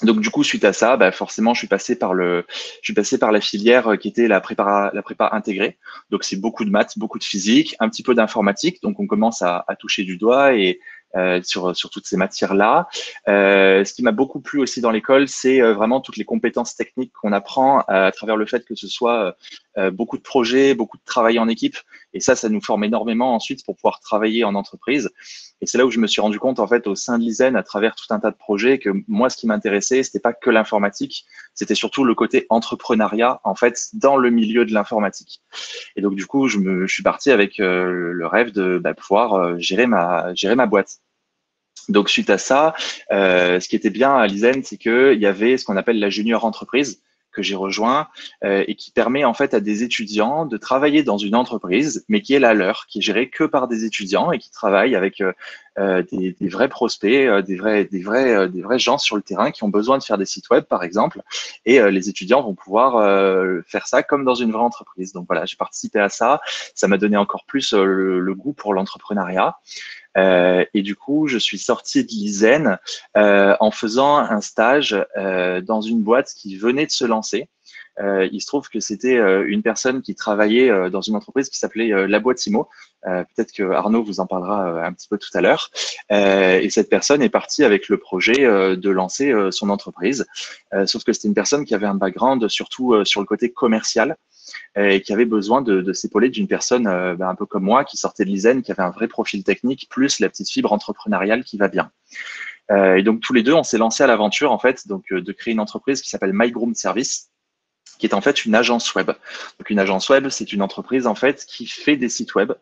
Donc du coup, suite à ça, forcément, je suis passé par la filière qui était la prépa intégrée. Donc c'est beaucoup de maths, beaucoup de physique, un petit peu d'informatique. Donc on commence à toucher du doigt et sur toutes ces matières-là. Ce qui m'a beaucoup plu aussi dans l'école, c'est vraiment toutes les compétences techniques qu'on apprend à travers le fait que ce soit beaucoup de projets, beaucoup de travail en équipe. Et ça nous forme énormément ensuite pour pouvoir travailler en entreprise. Et c'est là où je me suis rendu compte, en fait, au sein de l'ISEN, à travers tout un tas de projets, que moi, ce qui m'intéressait, c'était pas que l'informatique, c'était surtout le côté entrepreneuriat, en fait, dans le milieu de l'informatique. Et donc, du coup, je suis parti avec le rêve de pouvoir gérer ma boîte. Donc, suite à ça, ce qui était bien à l'ISEN, c'est qu'il y avait ce qu'on appelle la junior entreprise, que j'ai rejoint et qui permet en fait à des étudiants de travailler dans une entreprise, mais qui est la leur, qui est gérée que par des étudiants et qui travaillent avec des vrais prospects, des vrais gens sur le terrain qui ont besoin de faire des sites web, par exemple. Et les étudiants vont pouvoir faire ça comme dans une vraie entreprise. Donc voilà, j'ai participé à ça. Ça m'a donné encore plus le goût pour l'entrepreneuriat. Et du coup, je suis sorti de l'ISEN en faisant un stage dans une boîte qui venait de se lancer. Il se trouve que c'était une personne qui travaillait dans une entreprise qui s'appelait La Boîte Imo. Peut-être que Arnaud vous en parlera un petit peu tout à l'heure. Et cette personne est partie avec le projet de lancer son entreprise. Sauf que c'était une personne qui avait un background surtout sur le côté commercial. et qui avait besoin de s'épauler d'une personne un peu comme moi, qui sortait de l'ISEN, qui avait un vrai profil technique, plus la petite fibre entrepreneuriale qui va bien. Et donc tous les deux, on s'est lancé à l'aventure en fait, donc de créer une entreprise qui s'appelle MyGroom Service, qui est en fait une agence web. Donc une agence web, c'est une entreprise en fait qui fait des sites web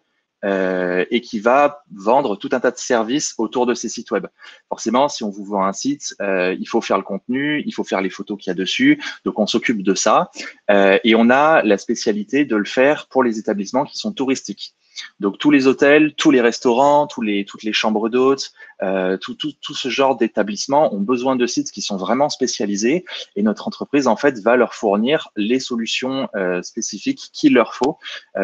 et qui va vendre tout un tas de services autour de ces sites web. Forcément, si on vous vend un site, il faut faire le contenu, il faut faire les photos qu'il y a dessus, donc on s'occupe de ça. Et on a la spécialité de le faire pour les établissements qui sont touristiques. Donc tous les hôtels, tous les restaurants, toutes les chambres d'hôtes, tout ce genre d'établissements ont besoin de sites qui sont vraiment spécialisés et notre entreprise en fait va leur fournir les solutions spécifiques qu'il leur faut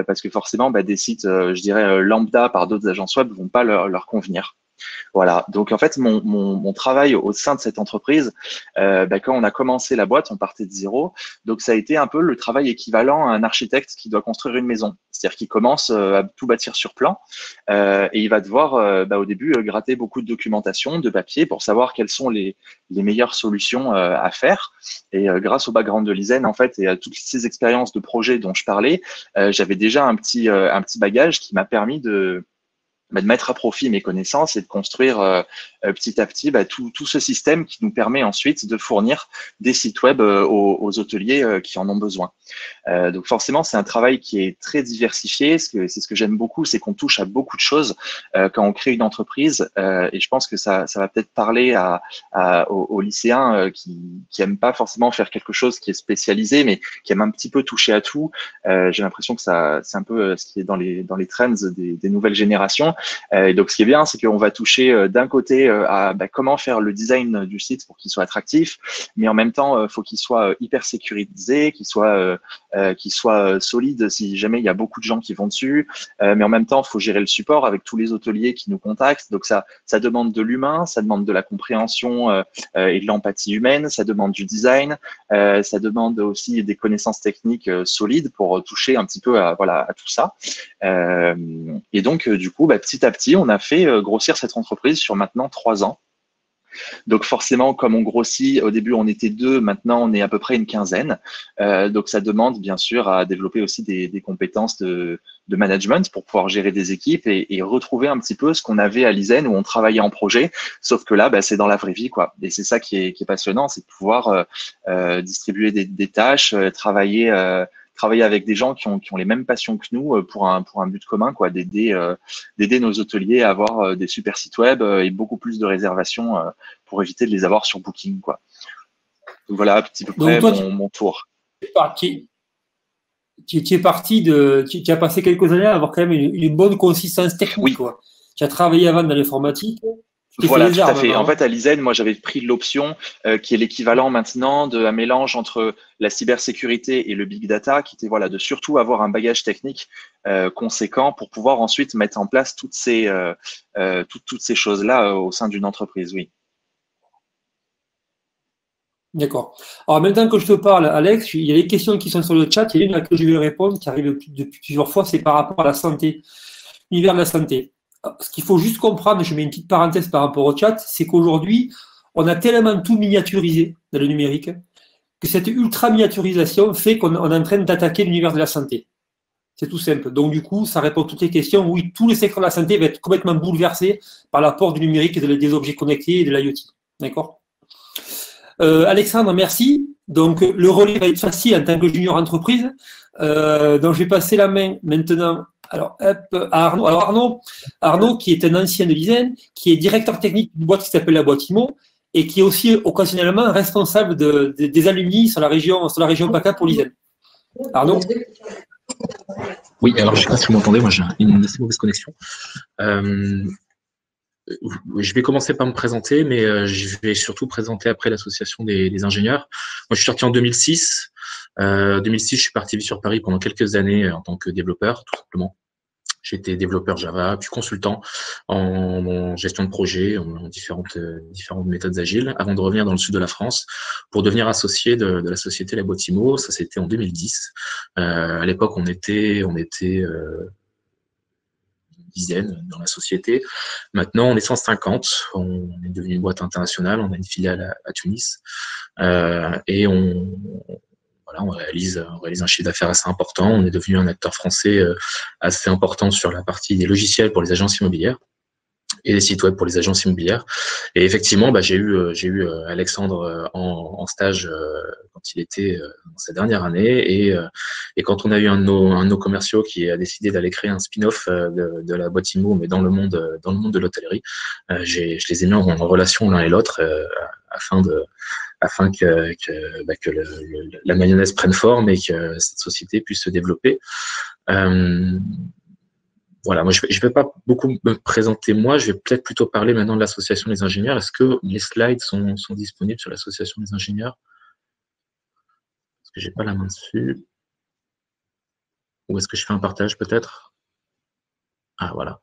parce que forcément des sites, je dirais lambda par d'autres agences web vont pas leur convenir. Voilà, donc en fait, mon travail au sein de cette entreprise, quand on a commencé la boîte, on partait de zéro. Donc ça a été un peu le travail équivalent à un architecte qui doit construire une maison. C'est-à-dire qu'il commence à tout bâtir sur plan et il va devoir au début gratter beaucoup de documentation, de papier pour savoir quelles sont les meilleures solutions à faire. Et grâce au background de l'ISEN, en fait, et à toutes ces expériences de projet dont je parlais, j'avais déjà un petit bagage qui m'a permis de mettre à profit mes connaissances et de construire petit à petit tout ce système qui nous permet ensuite de fournir des sites web aux hôteliers qui en ont besoin. Donc forcément, c'est un travail qui est très diversifié. C'est ce que j'aime beaucoup, c'est qu'on touche à beaucoup de choses quand on crée une entreprise. Et je pense que ça va peut-être parler aux lycéens qui aiment pas forcément faire quelque chose qui est spécialisé, mais qui aiment un petit peu toucher à tout. J'ai l'impression que c'est un peu ce qui est dans les trends des nouvelles générations. Et donc, ce qui est bien, c'est qu'on va toucher d'un côté à comment faire le design du site pour qu'il soit attractif, mais en même temps, faut qu'il soit hyper sécurisé, qu'il soit solide si jamais il y a beaucoup de gens qui vont dessus. Mais en même temps, il faut gérer le support avec tous les hôteliers qui nous contactent. Donc, ça demande de l'humain, ça demande de la compréhension et de l'empathie humaine, ça demande du design, ça demande aussi des connaissances techniques solides pour toucher un petit peu à tout ça. Et donc, du coup, petit à petit, on a fait grossir cette entreprise sur maintenant 3 ans. Donc forcément, comme on grossit, au début on était 2, maintenant on est à peu près une quinzaine. Donc ça demande bien sûr à développer aussi des compétences de management pour pouvoir gérer des équipes et retrouver un petit peu ce qu'on avait à l'ISEN où on travaillait en projet, sauf que là, c'est dans la vraie vie, quoi. Et c'est ça qui est passionnant, c'est de pouvoir distribuer des tâches, travailler avec des gens qui ont les mêmes passions que nous pour un but commun, quoi, d'aider nos hôteliers à avoir des super sites web et beaucoup plus de réservations pour éviter de les avoir sur Booking, quoi. Donc voilà à petit peu près mon tour. Tu es parti tu as passé quelques années à avoir quand même une bonne consistance technique, oui. Quoi. Tu as travaillé avant dans l'informatique. Voilà, tout à fait. En fait, à l'ISEN, moi, j'avais pris l'option qui est l'équivalent maintenant d'un mélange entre la cybersécurité et le big data, qui était de surtout avoir un bagage technique conséquent pour pouvoir ensuite mettre en place toutes ces choses-là au sein d'une entreprise, oui. D'accord. Alors, en même temps que je te parle, Alex, il y a des questions qui sont sur le chat. Il y a une à laquelle je vais répondre qui arrive depuis plusieurs fois, c'est par rapport à la santé, l'univers de la santé. Ce qu'il faut juste comprendre, je mets une petite parenthèse par rapport au chat, c'est qu'aujourd'hui, on a tellement tout miniaturisé dans le numérique que cette ultra-miniaturisation fait qu'on est en train d'attaquer l'univers de la santé. C'est tout simple. Donc, du coup, ça répond à toutes les questions. Oui, tous les secteurs de la santé vont être complètement bouleversés par l'apport du numérique et des objets connectés et de l'IoT. D'accord ? Alexandre, merci. Donc, le relais va être facile en tant que junior entreprise. Donc, je vais passer la main maintenant à Arnaud. Alors, Arnaud, qui est un ancien de l'ISEN, qui est directeur technique d'une boîte qui s'appelle la boîte IMO et qui est aussi occasionnellement responsable des alumni sur la région PACA pour l'ISEN. Arnaud ? Oui, alors je ne sais pas si vous m'entendez, moi j'ai une assez mauvaise connexion. Je vais commencer par me présenter, mais je vais surtout présenter après l'association des ingénieurs. Moi, je suis sorti en 2006. 2006, je suis parti vivre sur Paris pendant quelques années en tant que développeur, tout simplement. J'étais développeur Java, puis consultant en gestion de projet, en différentes méthodes agiles, avant de revenir dans le sud de la France pour devenir associé de la société La Boîte IMO. Ça, c'était en 2010. À l'époque, on était dizaines dans la société. Maintenant, on est 150. On est devenu une boîte internationale. On a une filiale à Tunis. Et voilà, on réalise un chiffre d'affaires assez important. On est devenu un acteur français assez important sur la partie des logiciels pour les agences immobilières et des sites web pour les agences immobilières. Et effectivement, j'ai eu Alexandre en stage quand il était dans sa dernière année, et quand on a eu un de nos commerciaux qui a décidé d'aller créer un spin-off de la boîte IMO, mais dans le monde de l'hôtellerie, je les ai mis en relation l'un et l'autre afin que la mayonnaise prenne forme et que cette société puisse se développer. Voilà, moi je vais pas beaucoup me présenter moi, je vais peut-être plutôt parler maintenant de l'association des ingénieurs. Est-ce que les slides sont disponibles sur l'association des ingénieurs? Est-ce que j'ai pas la main dessus? Ou est-ce que je fais un partage peut-être? Ah voilà.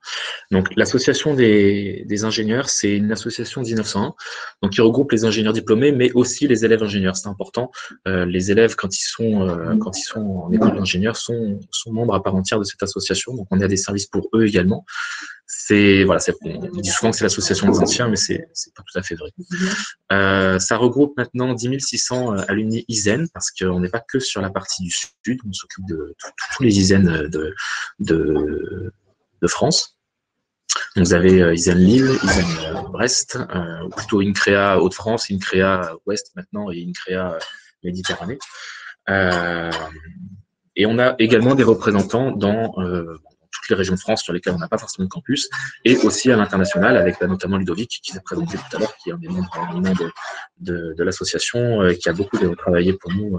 Donc l'association des ingénieurs, c'est une association de 1901, donc qui regroupe les ingénieurs diplômés, mais aussi les élèves ingénieurs. C'est important. Les élèves, quand ils sont en école d'ingénieur, sont membres à part entière de cette association. Donc on a des services pour eux également. On dit souvent que c'est l'association des anciens, mais c'est pas tout à fait vrai. Ça regroupe maintenant 10 600 alumni ISEN, parce qu'on n'est pas que sur la partie du sud, on s'occupe de tous les ISEN de France. Donc, vous avez ISEN Lille, ISEN Brest, ou plutôt INCREA Hauts-de-France, INCREA Ouest maintenant et INCREA Méditerranée. Et on a également des représentants dans toutes les régions de France sur lesquelles on n'a pas forcément de campus, et aussi à l'international avec notamment Ludovic qui s'est présenté tout à l'heure, qui est un des membres éminents de l'association, qui a beaucoup travaillé pour nous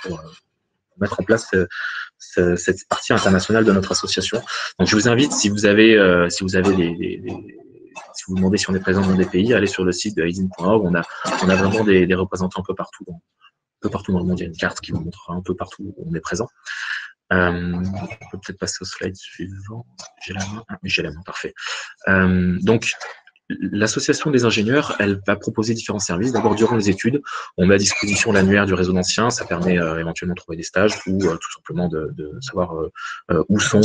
pour mettre en place cette partie internationale de notre association. Donc je vous invite, si vous demandez si on est présent dans des pays, allez sur le site de ISEN.org. On a vraiment des représentants un peu partout dans le monde. Il y a une carte qui vous montrera un peu partout où on est présent. On peut peut-être passer au slide suivant. J'ai la main, parfait. Donc, l'association des ingénieurs, elle va proposer différents services. D'abord, durant les études, on met à disposition l'annuaire du réseau d'anciens. Ça permet éventuellement de trouver des stages ou tout simplement de savoir où sont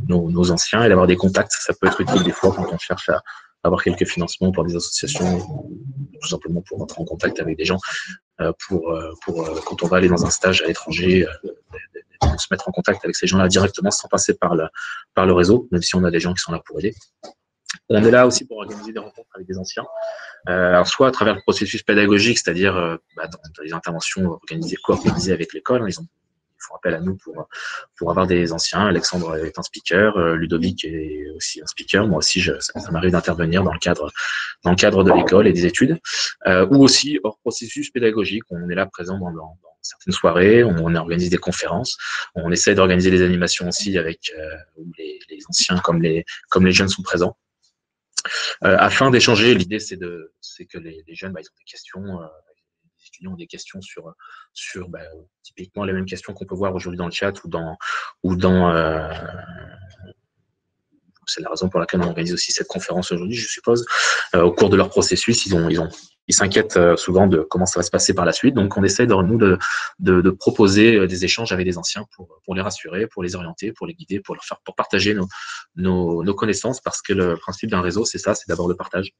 nos anciens et d'avoir des contacts. Ça peut être utile des fois quand on cherche à avoir quelques financements pour des associations, ou tout simplement pour entrer en contact avec des gens, quand on va aller dans un stage à l'étranger, se mettre en contact avec ces gens-là directement sans passer par le réseau, même si on a des gens qui sont là pour aider. On est là aussi pour organiser des rencontres avec des anciens, alors soit à travers le processus pédagogique, c'est-à-dire dans les interventions co-organisées avec l'école. Ils font appel à nous pour avoir des anciens. Alexandre est un speaker, Ludovic est aussi un speaker. Moi aussi, ça m'arrive d'intervenir dans le cadre de l'école et des études, ou aussi hors processus pédagogique. On est là présent dans certaines soirées, on organise des conférences, on essaie d'organiser des animations aussi avec où les anciens comme les jeunes sont présents. Afin d'échanger, l'idée c'est que les jeunes ils ont des questions, les étudiants ont des questions sur typiquement les mêmes questions qu'on peut voir aujourd'hui dans le chat ou dans c'est la raison pour laquelle on organise aussi cette conférence aujourd'hui, je suppose. Au cours de leur processus, ils s'inquiètent souvent de comment ça va se passer par la suite. Donc, on essaie de proposer des échanges avec des anciens pour les rassurer, pour les orienter, pour les guider, pour partager nos connaissances, parce que le principe d'un réseau, c'est ça, c'est d'abord le partage.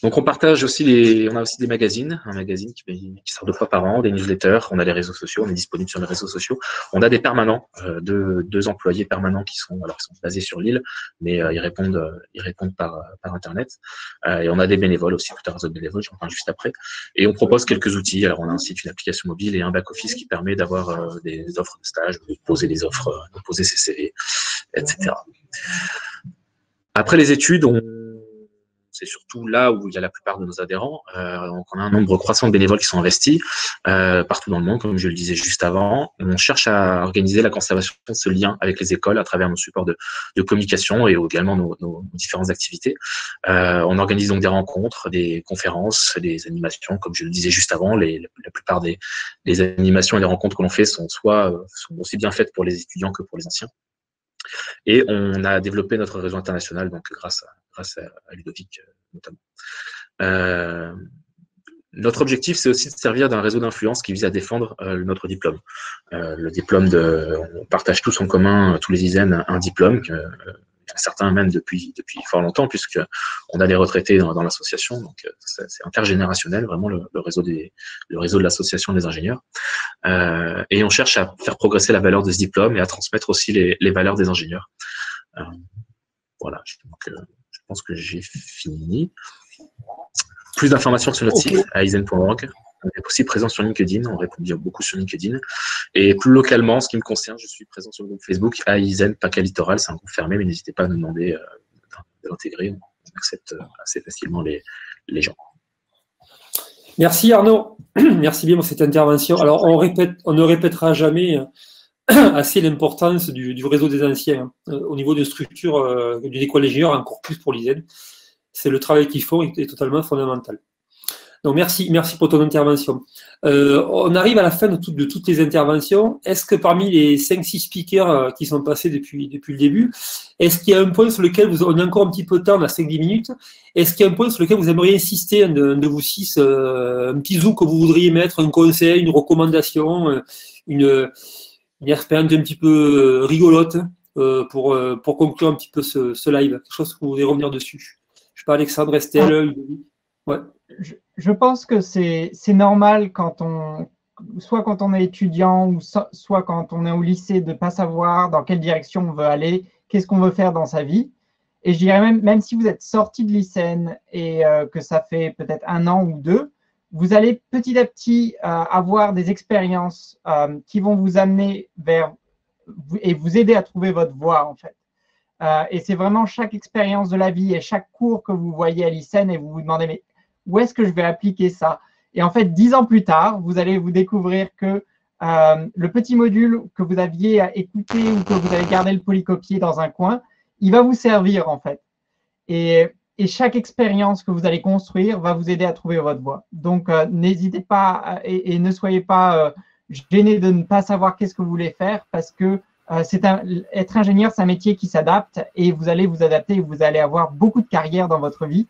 Donc, on partage aussi on a aussi des magazines, un magazine qui sort 2 fois par an, des newsletters, on a les réseaux sociaux, on est disponible sur les réseaux sociaux. On a des permanents, 2 employés permanents qui sont basés sur l'île, mais ils répondent par Internet. Et on a des bénévoles aussi, tout un réseau de bénévoles, j'en parle juste après. Et on propose quelques outils. Alors, on a un site, une application mobile et un back-office qui permet d'avoir des offres de stage, de poser des offres, de poser ses CV, etc. Après les études, c'est surtout là où il y a la plupart de nos adhérents. Donc on a un nombre croissant de bénévoles qui sont investis partout dans le monde, comme je le disais juste avant. On cherche à organiser la conservation de ce lien avec les écoles à travers nos supports de communication et également nos différentes activités. On organise donc des rencontres, des conférences, des animations, comme je le disais juste avant. La plupart des animations et des rencontres que l'on fait sont aussi bien faites pour les étudiants que pour les anciens. Et on a développé notre réseau international, donc grâce à Ludovic notamment. Notre objectif, c'est aussi de servir d'un réseau d'influence qui vise à défendre notre diplôme. Le diplôme on partage tous en commun, tous les ISEN, un diplôme, certains même depuis fort longtemps, puisqu'on a des retraités dans l'association, donc c'est intergénérationnel, vraiment le réseau de l'association des ingénieurs. Et on cherche à faire progresser la valeur de ce diplôme et à transmettre aussi les valeurs des ingénieurs. Voilà, donc, je pense que j'ai fini. Plus d'informations sur notre site, aizen.org. On est aussi présent sur LinkedIn, on répond bien beaucoup sur LinkedIn. Et plus localement, en ce qui me concerne, je suis présent sur le groupe Facebook Aizen PACA Littoral. C'est un groupe fermé, mais n'hésitez pas à nous demander de l'intégrer. On accepte assez facilement les gens. Merci Arnaud. Merci bien pour cette intervention. Alors, on ne répétera jamais assez l'importance du réseau des anciens au niveau de structure d'une école d'ingénieurs, encore plus pour l'ISEN. C'est le travail qu'ils font est totalement fondamental. Donc merci pour ton intervention. On arrive à la fin de toutes les interventions. Est-ce que parmi les 5-6 speakers qui sont passés depuis le début, est-ce qu'il y a un point sur lequel on a encore un petit peu de temps, on a 5-10 minutes, est-ce qu'il y a un point sur lequel vous aimeriez insister, un de vous 6, un petit zoom que vous voudriez mettre, un conseil, une recommandation, une expérience un petit peu rigolote pour conclure un petit peu ce live, quelque chose que vous voulez revenir dessus? Je sais pas, Alexandre, Estelle, ouais. Je pense que c'est normal soit quand on est étudiant ou soit quand on est au lycée de ne pas savoir dans quelle direction on veut aller, qu'est-ce qu'on veut faire dans sa vie. Et je dirais même si vous êtes sorti de l'ICN et que ça fait peut-être 1 an ou 2, vous allez petit à petit avoir des expériences qui vont vous amener vers et vous aider à trouver votre voie en fait. Et c'est vraiment chaque expérience de la vie et chaque cours que vous voyez à l'ICN et vous vous demandez mais où est-ce que je vais appliquer ça? Et en fait, 10 ans plus tard, vous allez vous découvrir que le petit module que vous aviez écouté ou que vous avez gardé le polycopier dans un coin, il va vous servir en fait. Et chaque expérience que vous allez construire va vous aider à trouver votre voie. Donc, n'hésitez pas et ne soyez pas gênés de ne pas savoir qu'est-ce que vous voulez faire parce que être ingénieur, c'est un métier qui s'adapte et vous allez vous adapter et vous allez avoir beaucoup de carrières dans votre vie.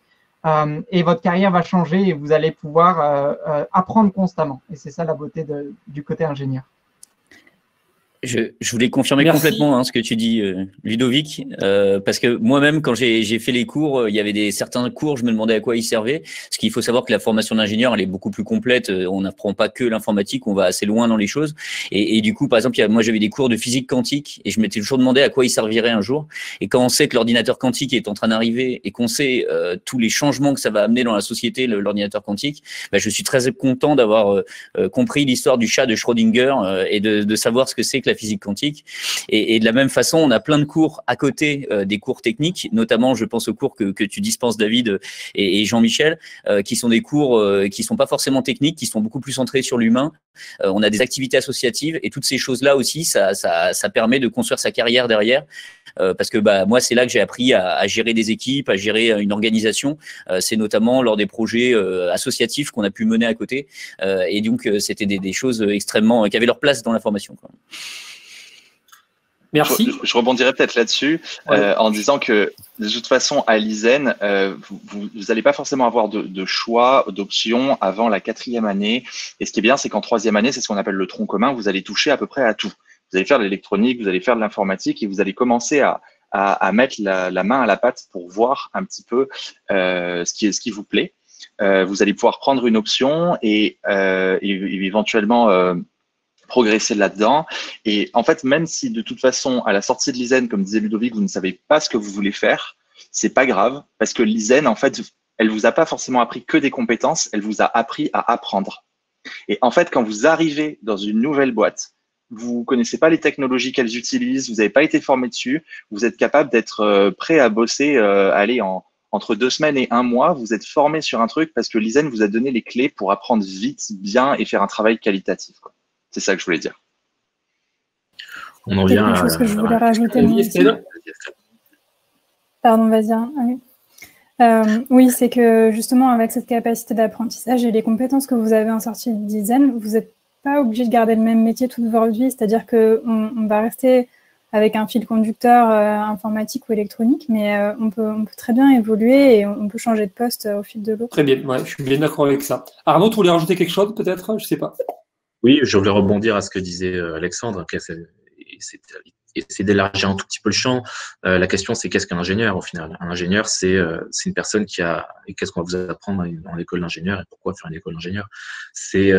Et votre carrière va changer et vous allez pouvoir apprendre constamment. Et c'est ça la beauté du côté ingénieur. Je voulais confirmer complètement ce que tu dis, Ludovic, parce que moi-même, quand j'ai fait les cours, il y avait certains cours, je me demandais à quoi ils servaient, parce qu'il faut savoir que la formation d'ingénieur, elle est beaucoup plus complète, on n'apprend pas que l'informatique, on va assez loin dans les choses, et du coup, par exemple, moi j'avais des cours de physique quantique, et je m'étais toujours demandé à quoi ils serviraient un jour, et quand on sait que l'ordinateur quantique est en train d'arriver, et qu'on sait tous les changements que ça va amener dans la société, l'ordinateur quantique, je suis très content d'avoir compris l'histoire du chat de Schrödinger, et de savoir ce que c'est que la physique quantique. Et de la même façon, on a plein de cours à côté des cours techniques, notamment, je pense aux cours que tu dispenses, David et Jean-Michel, qui sont des cours qui sont pas forcément techniques, qui sont beaucoup plus centrés sur l'humain. On a des activités associatives et toutes ces choses-là aussi, ça permet de construire sa carrière derrière. Parce que moi, c'est là que j'ai appris à gérer des équipes, à gérer une organisation. C'est notamment lors des projets associatifs qu'on a pu mener à côté. Et donc, c'était des choses extrêmement qui avaient leur place dans la formation, quoi. Merci. Je rebondirai peut-être là-dessus en disant que de toute façon, à l'ISEN, vous n'allez pas forcément avoir de choix, d'options avant la 4e année. Et ce qui est bien, c'est qu'en 3e année, c'est ce qu'on appelle le tronc commun. Vous allez toucher à peu près à tout. Vous allez faire de l'électronique, vous allez faire de l'informatique et vous allez commencer à mettre la main à la pâte pour voir un petit peu ce qui vous plaît. Vous allez pouvoir prendre une option et éventuellement progresser là-dedans. Et en fait, même si de toute façon, à la sortie de l'ISEN, comme disait Ludovic, vous ne savez pas ce que vous voulez faire, c'est pas grave parce que l'ISEN, en fait, elle vous a pas forcément appris que des compétences, elle vous a appris à apprendre. Et en fait, quand vous arrivez dans une nouvelle boîte, vous connaissez pas les technologies qu'elles utilisent, vous n'avez pas été formé dessus, vous êtes capable d'être prêt à bosser, entre 2 semaines et 1 mois, vous êtes formé sur un truc parce que l'ISEN vous a donné les clés pour apprendre vite, bien et faire un travail qualitatif, quoi. C'est ça que je voulais dire. On en vient quelque chose que je voulais rajouter. Pardon, vas-y. Oui, c'est que justement, avec cette capacité d'apprentissage et les compétences que vous avez en sortie de dizaine, vous n'êtes pas obligé de garder le même métier toute votre vie. C'est-à-dire qu'on va rester avec un fil conducteur informatique ou électronique, mais on peut très bien évoluer et on peut changer de poste au fil de l'eau. Très bien, je suis bien d'accord avec ça. Arnaud, tu voulais rajouter quelque chose peut-être? Je ne sais pas. Oui, je voulais rebondir à ce que disait Alexandre. C'est essayer d'élargir un tout petit peu le champ. La question, c'est qu'est-ce qu'un ingénieur au final? Un ingénieur, c'est une personne qui a... Et qu'est-ce qu'on va vous apprendre dans l'école d'ingénieur et pourquoi faire une école d'ingénieur? C'est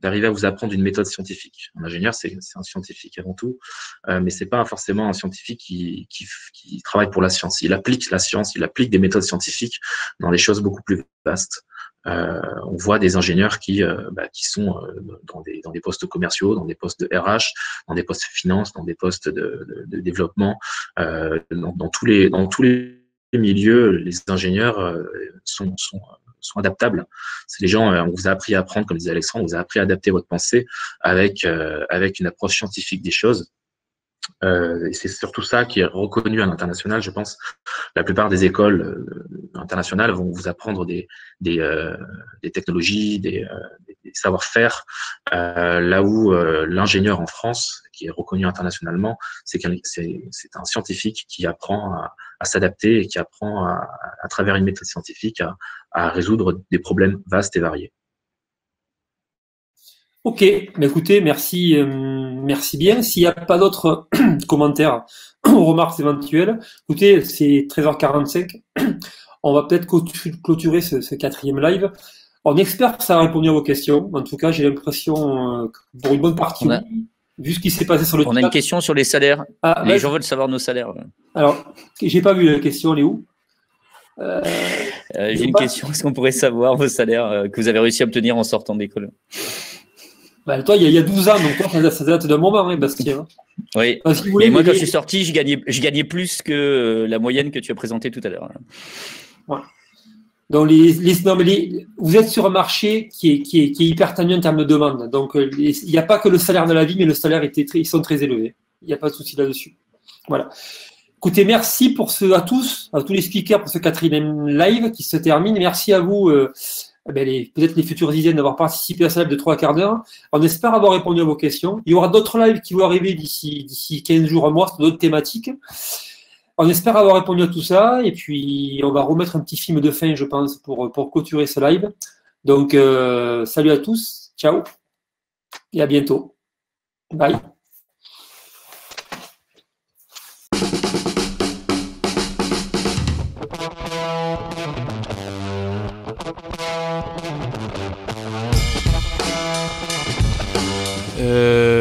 d'arriver à vous apprendre une méthode scientifique. Un ingénieur, c'est un scientifique avant tout, mais c'est pas forcément un scientifique qui travaille pour la science. Il applique la science, il applique des méthodes scientifiques dans des choses beaucoup plus vastes. On voit des ingénieurs qui sont dans des postes commerciaux, dans des postes de RH, dans des postes de finance, dans des postes de développement, dans tous les milieux. Les ingénieurs sont adaptables. C'est les gens, on vous a appris à apprendre, comme disait Alexandre, on vous a appris à adapter votre pensée avec une approche scientifique des choses. Et c'est surtout ça qui est reconnu à l'international, je pense. La plupart des écoles internationales vont vous apprendre des technologies, des savoir-faire, là où l'ingénieur en France, qui est reconnu internationalement, c'est un scientifique qui apprend à s'adapter et qui apprend à travers une méthode scientifique à résoudre des problèmes vastes et variés. Ok, bah écoutez, merci bien. S'il n'y a pas d'autres commentaires ou remarques éventuelles, écoutez, c'est 13h45. On va peut-être clôturer ce quatrième live. On espère que ça a répondu à vos questions. En tout cas, j'ai l'impression que pour une bonne partie, vu ce qui s'est passé sur le chat. On a une question sur les salaires. Les gens veulent savoir nos salaires. Alors, j'ai pas vu la question, elle est où? J'ai une question. Est-ce qu'on pourrait savoir vos salaires que vous avez réussi à obtenir en sortant d'école? Bah, toi, il y a 12 ans, donc toi, ça date d'un moment, hein, Bastien. Oui. Enfin, si vous voulez, et moi, quand je suis sorti, je gagnais plus que la moyenne que tu as présentée tout à l'heure. Ouais. Donc, vous êtes sur un marché qui est hyper tendu en termes de demande. Donc, il n'y a pas que le salaire de la vie, mais le salaire, ils sont très élevés. Il n'y a pas de souci là-dessus. Voilà. Écoutez, merci à tous les speakers pour ce quatrième live qui se termine. Merci à vous. Peut-être les futures dizaines d'avoir participé à ce live de 3 quarts d'heure. On espère avoir répondu à vos questions. Il y aura d'autres lives qui vont arriver d'ici 15 jours, un mois, sur d'autres thématiques. On espère avoir répondu à tout ça. Et puis, on va remettre un petit film de fin, je pense, pour clôturer ce live. Donc, salut à tous. Ciao. Et à bientôt. Bye.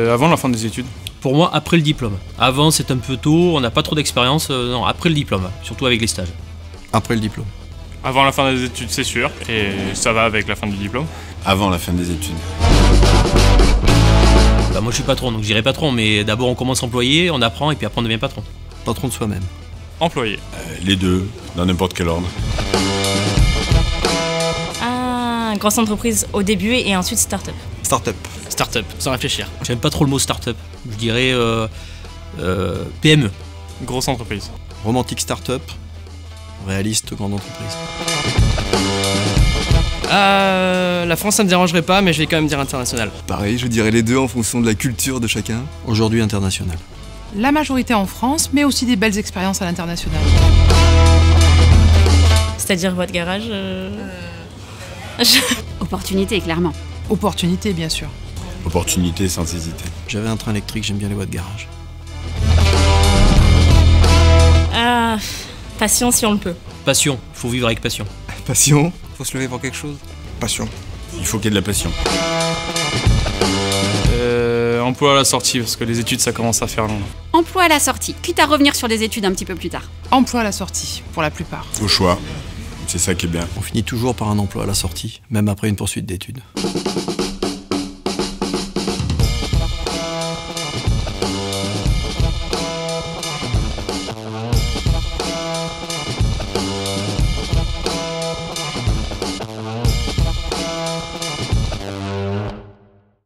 Avant la fin des études. Pour moi, après le diplôme. Avant, c'est un peu tôt, on n'a pas trop d'expérience. Non, après le diplôme, surtout avec les stages. Après le diplôme. Avant la fin des études, c'est sûr. Et ça va avec la fin du diplôme. Avant la fin des études. Bah, moi, je suis patron, donc je dirais patron. Mais d'abord, on commence employé, on apprend, et puis après, on devient patron. Patron de soi-même. Employé. Les deux, dans n'importe quel ordre. Grosse entreprise au début et ensuite start-up. Start-up. Start-up, sans réfléchir. J'aime pas trop le mot start-up. Je dirais PME. Grosse entreprise. Romantique start-up. Réaliste grande entreprise. La France, ça me dérangerait pas, mais je vais quand même dire international. Pareil, je dirais les deux en fonction de la culture de chacun. Aujourd'hui international. La majorité en France, mais aussi des belles expériences à l'international. C'est-à-dire votre garage Opportunité, clairement. Opportunité, bien sûr. Opportunité sans hésiter. J'avais un train électrique, j'aime bien les voies de garage. Passion si on le peut. Passion, il faut vivre avec passion. Passion, faut se lever pour quelque chose. Passion. Il faut qu'il y ait de la passion. Emploi à la sortie, parce que les études, ça commence à faire long. Emploi à la sortie, quitte à revenir sur des études un petit peu plus tard. Emploi à la sortie, pour la plupart. Au choix. C'est ça qui est bien. On finit toujours par un emploi à la sortie, même après une poursuite d'études.